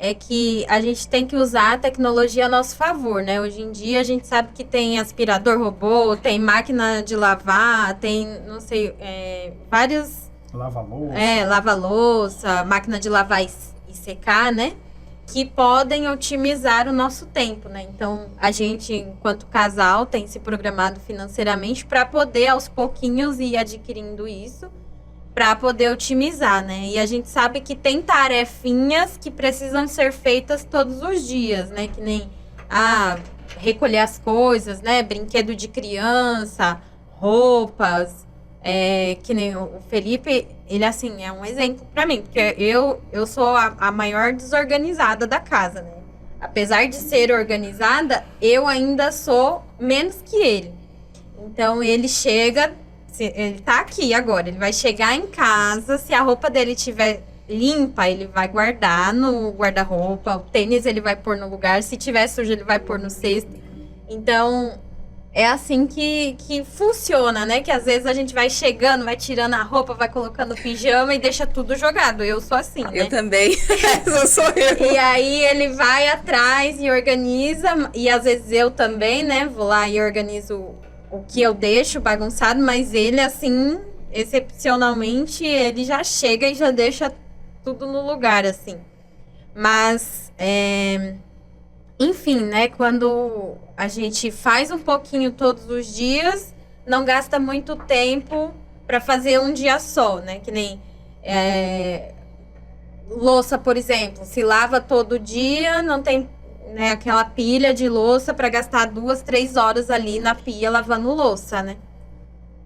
é que a gente tem que usar a tecnologia a nosso favor, né? Hoje em dia a gente sabe que tem aspirador robô, tem máquina de lavar, tem, não sei, vários... Lava-louça. Lava-louça, máquina de lavar e secar, né? Que podem otimizar o nosso tempo, né? Então, a gente, enquanto casal, tem se programado financeiramente para poder, aos pouquinhos, ir adquirindo isso, para poder otimizar, né? E a gente sabe que tem tarefinhas que precisam ser feitas todos os dias, né? Que nem recolher as coisas, né? Brinquedo de criança, roupas. Que nem o Felipe, ele assim, é um exemplo para mim, porque eu sou a maior desorganizada da casa, né? Apesar de ser organizada, eu ainda sou menos que ele. Então, ele chega... Ele tá aqui agora, ele vai chegar em casa, se a roupa dele estiver limpa, ele vai guardar no guarda-roupa, o tênis ele vai pôr no lugar, se tiver sujo ele vai pôr no cesto. Então, é assim que funciona, né? Que às vezes a gente vai chegando, vai tirando a roupa, vai colocando o pijama e deixa tudo jogado. Eu sou assim, né? Eu também, essa sou eu. E aí ele vai atrás e organiza, e às vezes eu também, né? Vou lá e organizo o que eu deixo bagunçado, mas ele, assim, excepcionalmente, ele já chega e já deixa tudo no lugar, assim. Mas, enfim, né, quando a gente faz um pouquinho todos os dias, não gasta muito tempo para fazer um dia só, né, que nem louça, por exemplo, se lava todo dia, não tem... né, aquela pilha de louça para gastar 2, 3 horas ali na pia lavando louça, né?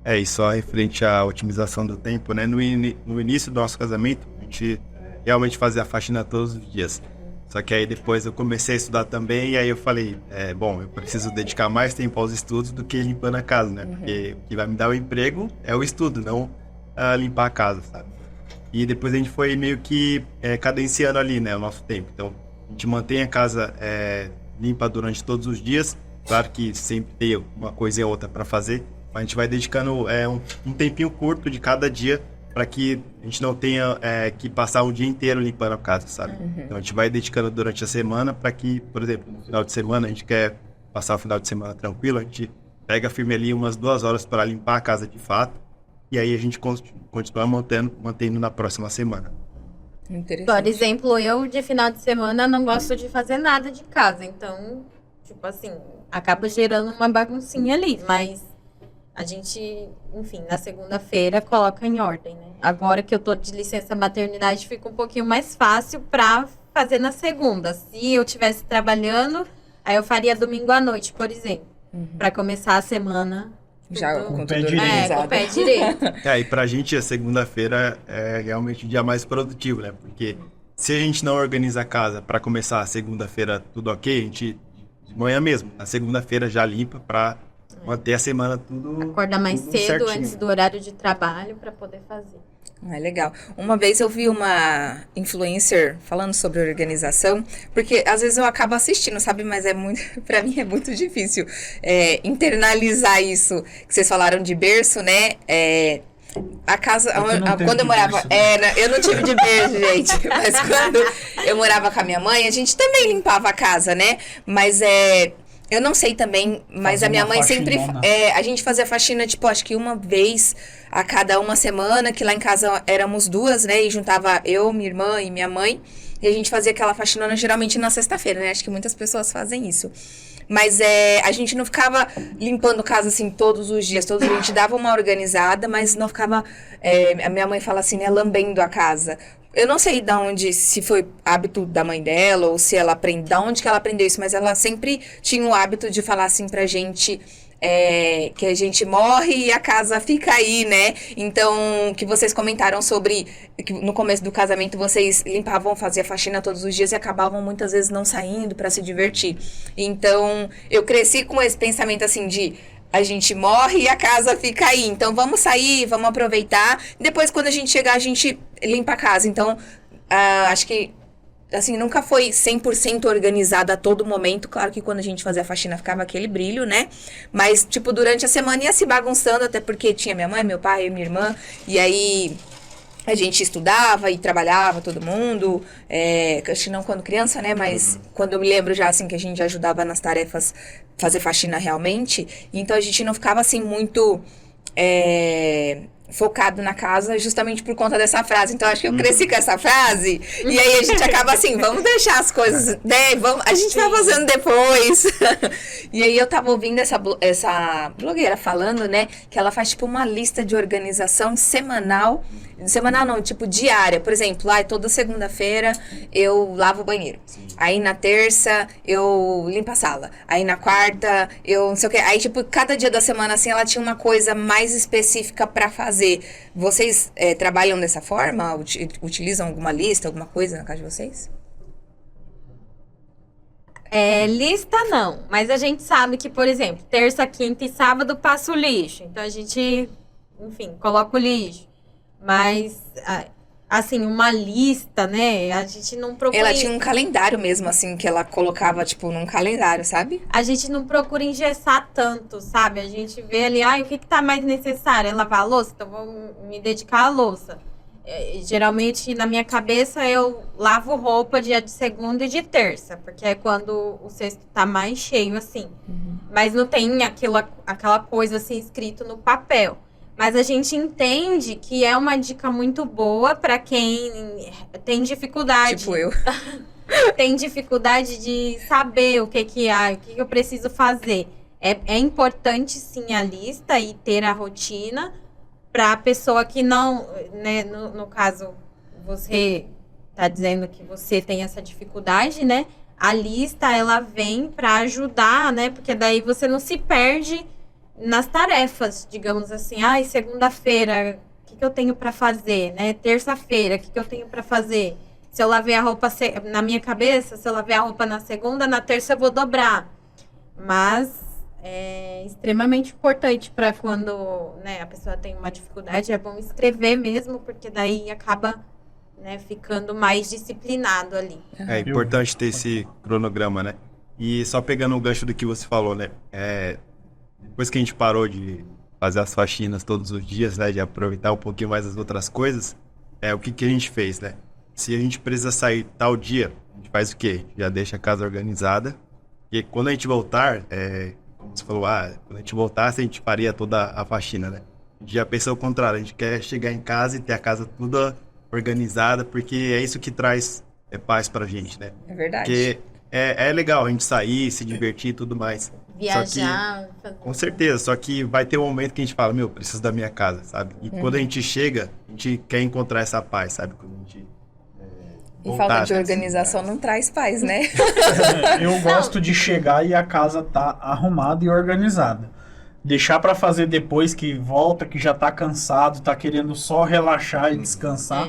E só referente à otimização do tempo, né? No início do nosso casamento, a gente realmente fazia a faxina todos os dias. Só que aí depois eu comecei a estudar também, e aí eu falei, bom, eu preciso dedicar mais tempo aos estudos do que limpando a casa, né? Porque o que vai me dar o emprego é o estudo, não limpar a casa, sabe? E depois a gente foi meio que cadenciando ali, né, o nosso tempo. Então, a gente mantém a casa limpa durante todos os dias. Claro que sempre tem uma coisa ou outra para fazer, mas a gente vai dedicando um tempinho curto de cada dia para que a gente não tenha que passar um dia inteiro limpando a casa, sabe? Então a gente vai dedicando durante a semana para que, por exemplo, no final de semana a gente quer passar o final de semana tranquilo, a gente pega firme ali umas 2 horas para limpar a casa de fato, e aí a gente continua mantendo na próxima semana. Por exemplo, eu de final de semana não gosto de fazer nada de casa, então, tipo assim, acaba gerando uma baguncinha ali, mas a gente, enfim, na segunda-feira coloca em ordem, né? Agora que eu tô de licença maternidade, fica um pouquinho mais fácil pra fazer na segunda. Se eu estivesse trabalhando, aí eu faria domingo à noite, por exemplo, pra começar a semana... Já com tudo organizado. Com o pé direito. E pra gente a segunda-feira é realmente o dia mais produtivo, né? Porque se a gente não organiza a casa pra começar a segunda-feira tudo ok, a gente de manhã mesmo, na segunda-feira já limpa pra manter a semana tudo acordar mais tudo cedo, certinho. antes do horário de trabalho pra poder fazer. Legal. Uma vez eu vi uma influencer falando sobre organização, porque às vezes eu acabo assistindo, sabe? Mas pra mim é muito difícil internalizar isso que vocês falaram de berço, né? A casa, quando eu morava... Berço, né? Eu não tive de berço, gente. Mas quando eu morava com a minha mãe, a gente também limpava a casa, né? Mas eu não sei também, mas a minha mãe sempre... a gente fazia faxina, tipo, acho que uma vez a cada uma semana, que lá em casa éramos 2, né? E juntava eu, minha irmã e minha mãe. E a gente fazia aquela faxinona geralmente na sexta-feira, né? Acho que muitas pessoas fazem isso. Mas a gente não ficava limpando casa assim todos os dias. A gente dava uma organizada, mas não ficava... a minha mãe fala assim, né? Lambendo a casa. Eu não sei de onde, se foi hábito da mãe dela ou se ela aprendeu, de onde que ela aprendeu isso, mas ela sempre tinha o hábito de falar assim pra gente, que a gente morre e a casa fica aí, né? Então, que vocês comentaram sobre que no começo do casamento vocês limpavam, faziam faxina todos os dias e acabavam muitas vezes não saindo pra se divertir. Então, eu cresci com esse pensamento assim de... A gente morre e a casa fica aí. Então, vamos sair, vamos aproveitar. Depois, quando a gente chegar, a gente limpa a casa. Então, acho que, assim, nunca foi 100% organizada a todo momento. Claro que quando a gente fazia a faxina, ficava aquele brilho, né? Mas, tipo, durante a semana ia se bagunçando, até porque tinha minha mãe, meu pai e minha irmã. E aí... A gente estudava e trabalhava, todo mundo. Acho que não quando criança, né? Mas quando eu me lembro já, assim, que a gente ajudava nas tarefas, fazer faxina realmente. Então, a gente não ficava, assim, muito focado na casa justamente por conta dessa frase. Então, acho que eu cresci com essa frase. E aí, a gente acaba assim, vamos deixar as coisas, né? A gente vai fazendo depois. E aí, eu tava ouvindo essa blogueira falando, né? Que ela faz, tipo, uma lista de organização semanal. Semanal não, tipo diária. Por exemplo, toda segunda-feira eu lavo o banheiro. Aí na terça eu limpo a sala. Aí na quarta eu não sei o que. Aí, tipo, cada dia da semana, assim, ela tinha uma coisa mais específica pra fazer. Vocês trabalham dessa forma? Utilizam alguma lista, alguma coisa na casa de vocês? Lista não, mas a gente sabe que, por exemplo, terça, quinta e sábado passa o lixo. Então a gente, enfim, coloca o lixo. Mas, assim, uma lista, né? A gente não procura... Ela tinha um calendário mesmo, assim, que ela colocava, tipo, num calendário, sabe? A gente não procura engessar tanto, sabe? A gente vê ali, o que tá mais necessário? É lavar a louça? Então, vou me dedicar à louça. Geralmente, na minha cabeça, eu lavo roupa dia de segunda e de terça, porque é quando o cesto tá mais cheio, assim. Mas não tem aquela coisa, assim, escrito no papel. Mas a gente entende que é uma dica muito boa para quem tem dificuldade. Tipo eu. Tem dificuldade de saber o que eu preciso fazer. É importante, sim, a lista e ter a rotina para a pessoa que não... Né, no caso, você está dizendo que você tem essa dificuldade, né? A lista, ela vem para ajudar, né? Porque daí você não se perde nas tarefas, digamos assim. Segunda-feira, o que eu tenho para fazer, né? Terça-feira, o que eu tenho para fazer? Se eu lavei a roupa na minha cabeça, se eu lavei a roupa na segunda, na terça eu vou dobrar. Mas é extremamente importante para quando, né, a pessoa tem uma dificuldade, é bom escrever mesmo, porque daí acaba, né, ficando mais disciplinado ali. É importante ter esse cronograma, né? E só pegando o gancho do que você falou, né? Depois que a gente parou de fazer as faxinas todos os dias, né? De aproveitar um pouquinho mais as outras coisas, o que a gente fez, né? Se a gente precisa sair tal dia, a gente faz o quê? Já deixa a casa organizada. E quando a gente voltar, como você falou, quando a gente voltasse, a gente faria toda a faxina, né? A gente já pensou o contrário, a gente quer chegar em casa e ter a casa toda organizada, porque é isso que traz paz pra gente, né? É verdade. Porque é legal a gente sair, se divertir e tudo mais. Viajar. Com certeza, só que vai ter um momento que a gente fala, preciso da minha casa, sabe? E quando a gente chega, a gente quer encontrar essa paz, sabe? Quando a gente e falta de organização não traz paz, né? Eu gosto de chegar e a casa tá arrumada e organizada. Deixar para fazer depois que volta, que já tá cansado, tá querendo só relaxar e descansar,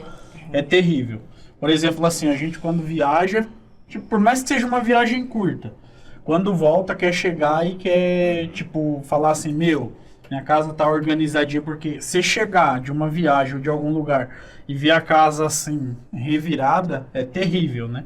é terrível. Por exemplo, assim, a gente quando viaja, tipo, por mais que seja uma viagem curta, quando volta quer chegar e quer, tipo, falar assim, minha casa tá organizadinha, porque se chegar de uma viagem ou de algum lugar e ver a casa assim, revirada, é terrível, né?